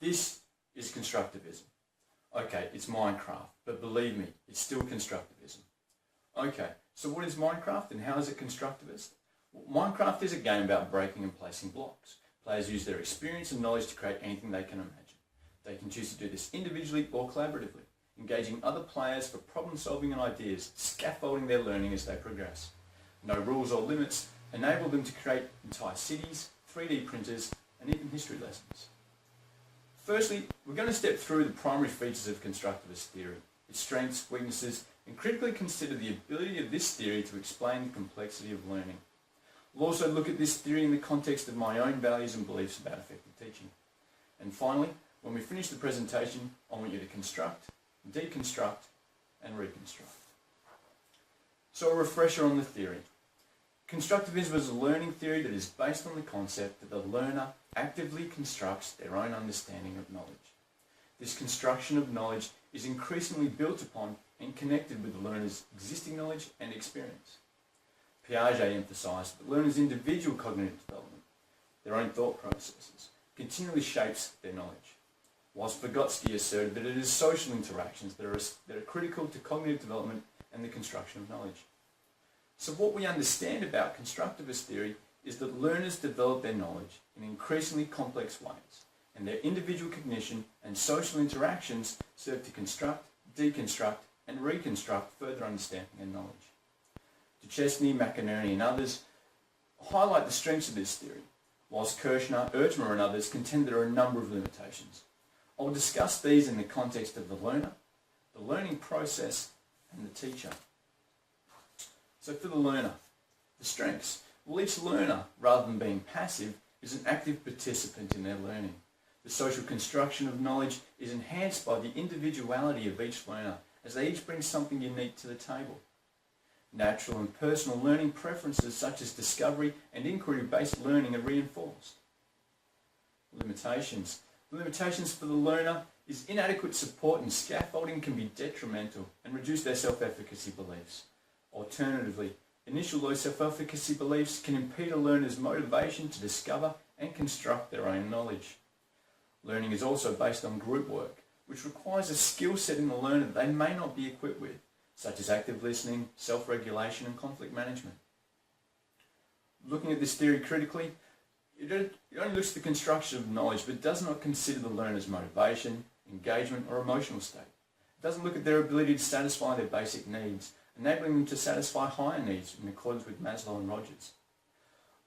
This is constructivism. Okay, it's Minecraft, but believe me, it's still constructivism. Okay, so what is Minecraft and how is it constructivist? Well, Minecraft is a game about breaking and placing blocks. Players use their experience and knowledge to create anything they can imagine. They can choose to do this individually or collaboratively, engaging other players for problem solving and ideas, scaffolding their learning as they progress. No rules or limits enable them to create entire cities, 3D printers, and even history lessons. Firstly, we're going to step through the primary features of constructivist theory, its strengths, weaknesses, and critically consider the ability of this theory to explain the complexity of learning. We'll also look at this theory in the context of my own values and beliefs about effective teaching. And finally, when we finish the presentation, I want you to construct, deconstruct, and reconstruct. So a refresher on the theory. Constructivism is a learning theory that is based on the concept that the learner actively constructs their own understanding of knowledge. This construction of knowledge is increasingly built upon and connected with the learner's existing knowledge and experience. Piaget emphasised that learners' individual cognitive development, their own thought processes, continually shapes their knowledge, whilst Vygotsky asserted that it is social interactions that are critical to cognitive development and the construction of knowledge. So what we understand about constructivist theory is that learners develop their knowledge in increasingly complex ways, and their individual cognition and social interactions serve to construct, deconstruct, and reconstruct further understanding and knowledge. Duchesne, McInerney and others highlight the strengths of this theory, whilst Kirshner, Ertmer and others contend there are a number of limitations. I will discuss these in the context of the learner, the learning process, and the teacher. So for the learner, the strengths. Well, each learner, rather than being passive, is an active participant in their learning. The social construction of knowledge is enhanced by the individuality of each learner, as they each bring something unique to the table. Natural and personal learning preferences such as discovery and inquiry-based learning are reinforced. Limitations. The limitations for the learner is inadequate support and scaffolding can be detrimental and reduce their self-efficacy beliefs. Alternatively, initial low self-efficacy beliefs can impede a learner's motivation to discover and construct their own knowledge. Learning is also based on group work, which requires a skill set in the learner that they may not be equipped with, such as active listening, self-regulation and conflict management. Looking at this theory critically, it only looks at the construction of knowledge but does not consider the learner's motivation, engagement or emotional state. It doesn't look at their ability to satisfy their basic needs, enabling them to satisfy higher needs in accordance with Maslow and Rogers.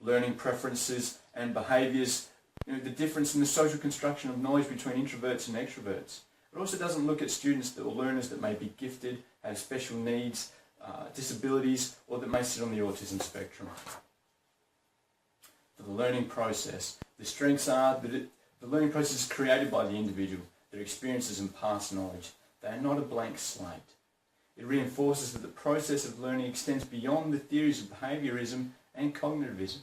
Learning preferences and behaviours, the difference in the social construction of knowledge between introverts and extroverts. It also doesn't look at students or learners that may be gifted, have special needs, disabilities, or that may sit on the autism spectrum. For the learning process, the strengths are that the learning process is created by the individual, their experiences and past knowledge. They are not a blank slate. It reinforces that the process of learning extends beyond the theories of behaviourism and cognitivism,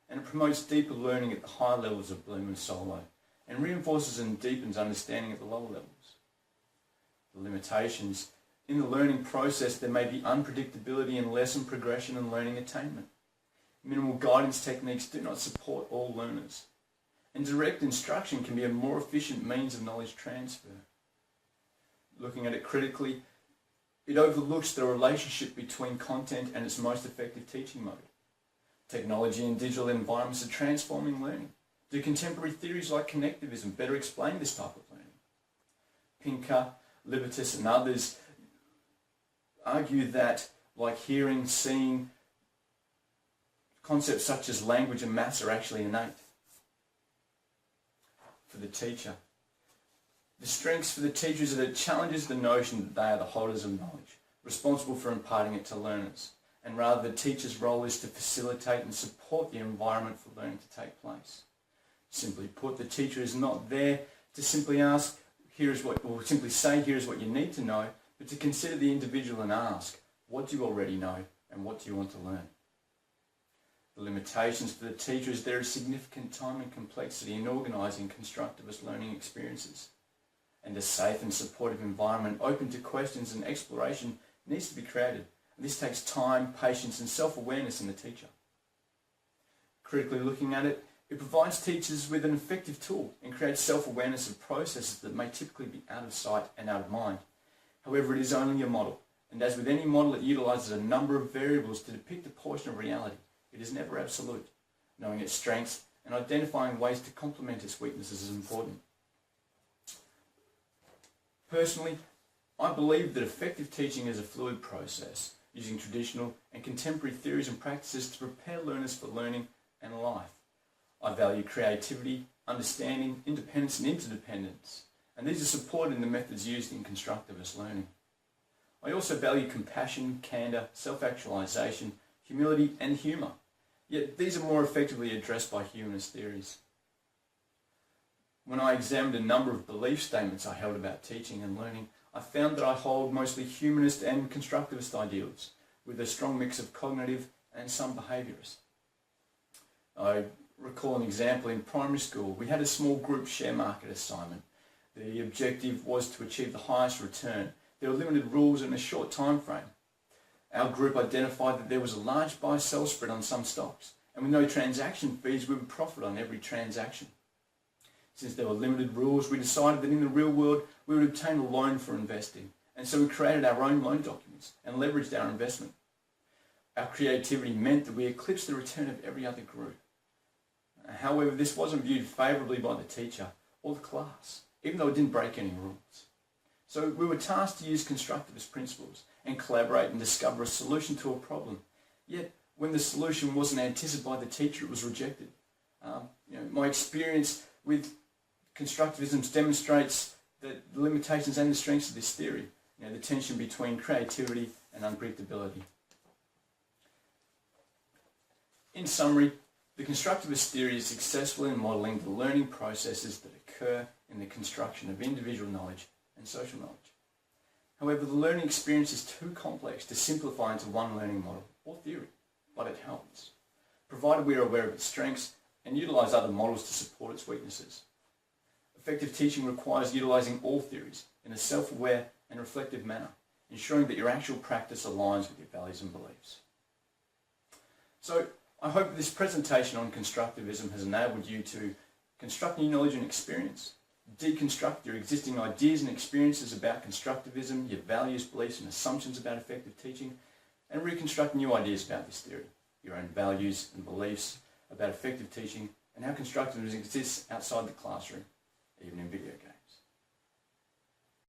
and it promotes deeper learning at the higher levels of Bloom and Solow, and reinforces and deepens understanding at the lower levels. The limitations. In the learning process, there may be unpredictability in lesson progression and learning attainment. Minimal guidance techniques do not support all learners, and direct instruction can be a more efficient means of knowledge transfer. Looking at it critically, it overlooks the relationship between content and its most effective teaching mode. Technology and digital environments are transforming learning. Do contemporary theories like connectivism better explain this type of learning? Pinker, Libertas and others argue that, like hearing, seeing, concepts such as language and maths are actually innate. For the teacher, the strengths for the teachers are that it challenges the notion that they are the holders of knowledge, responsible for imparting it to learners, and rather the teacher's role is to facilitate and support the environment for learning to take place. Simply put, the teacher is not there to simply ask, simply say, here is what you need to know, but to consider the individual and ask, what do you already know and what do you want to learn? The limitations for the teacher is there is significant time and complexity in organising constructivist learning experiences, and a safe and supportive environment open to questions and exploration needs to be created. And this takes time, patience and self-awareness in the teacher. Critically looking at it, It provides teachers with an effective tool and creates self-awareness of processes that may typically be out of sight and out of mind. However, it is only a model, and as with any model, it utilises a number of variables to depict a portion of reality. It is never absolute. Knowing its strengths and identifying ways to complement its weaknesses is important. Personally, I believe that effective teaching is a fluid process, using traditional and contemporary theories and practices to prepare learners for learning and life. I value creativity, understanding, independence and interdependence, and these are supported in the methods used in constructivist learning. I also value compassion, candour, self-actualisation, humility and humour, yet these are more effectively addressed by humanist theories. When I examined a number of belief statements I held about teaching and learning, I found that I hold mostly humanist and constructivist ideals, with a strong mix of cognitive and some behaviourist. I recall an example in primary school. We had a small group share market assignment. The objective was to achieve the highest return. There were limited rules and a short time frame. Our group identified that there was a large buy-sell spread on some stocks, and with no transaction fees, we would profit on every transaction. Since there were limited rules, we decided that in the real world we would obtain a loan for investing, and so we created our own loan documents and leveraged our investment. Our creativity meant that we eclipsed the return of every other group. However, this wasn't viewed favourably by the teacher or the class, even though it didn't break any rules. So we were tasked to use constructivist principles and collaborate and discover a solution to a problem. Yet, when the solution wasn't anticipated by the teacher, it was rejected. My experience with constructivism demonstrates the limitations and the strengths of this theory, the tension between creativity and unpredictability. In summary, the constructivist theory is successful in modelling the learning processes that occur in the construction of individual knowledge and social knowledge. However, the learning experience is too complex to simplify into one learning model or theory, but it helps, provided we are aware of its strengths and utilise other models to support its weaknesses. Effective teaching requires utilising all theories in a self-aware and reflective manner, ensuring that your actual practice aligns with your values and beliefs. So, I hope this presentation on constructivism has enabled you to construct new knowledge and experience, deconstruct your existing ideas and experiences about constructivism, your values, beliefs and assumptions about effective teaching, and reconstruct new ideas about this theory, your own values and beliefs about effective teaching and how constructivism exists outside the classroom, even in video games.